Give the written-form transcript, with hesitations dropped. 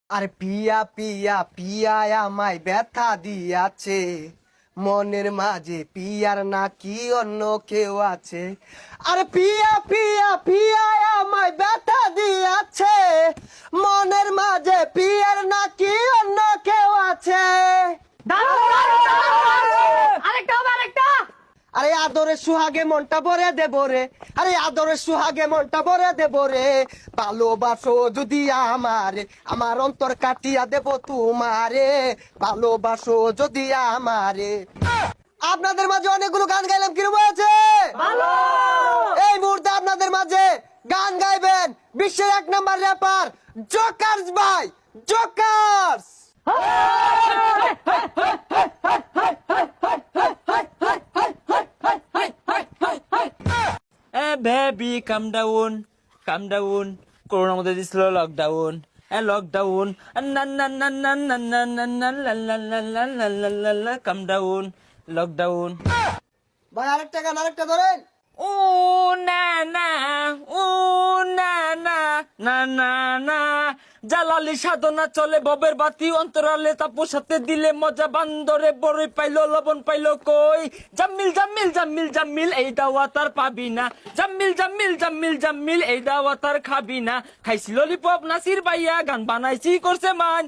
আরে পিয়া পিয়া পিয়া আমায় ব্যথা দিয়াছে, মনের মাঝে পিয়ার নাকি অন্য কেউ আছে। আরে পিয়া পিয়া পিয়া আমায় ব্যথা দিয়াছে, মনের মাঝে পিয়ার নাকি অন্য কেউ আছে। আরে আদরে সুহাগে মনটা ভরে দেব রে, আরে আদরে সুহাগে মনটা ভরে দেব রে। ভালোবাসো যদি আমারে, আমার অন্তর কাটিয়া দেব তোমারে। ভালোবাসো যদি আমারে। আপনাদের মাঝে অনেকগুলো গান গাইলাম, কিরকম হয়েছে? এই মুহূর্তে আপনাদের মাঝে গান গাইবেন বিশ্বের 1 নাম্বার র্যাপার জোকার্স ভাই, জোকার্স। বেবি কাম ডাউন, কাম ডাউন। করোনার মধ্যে দিছিল লকডাউন, লকডাউন। কাম ডাউন, লকডাউন। ভাই আরেকটা গান, আরেকটা ধরেন। ও না না, ও না না, না না না। জালালি সাধনা চলে ববের বাতি অন্তরালে, তাপস সাথে দিলে মজা বান্দরে বড়ই পাইলো লবণ পাইলো কই। জাম্মিল জাম্মিল জাম্মিল জাম্মিল এই দাওয়া তার পাবি না, জাম্মিল জাম্মিল জাম্মিল জাম্মিল এই দাওয়া তার খাবি না। খাইছি ললিপপ নাসির ভাইয়া, গান বানাইছি করছে মান।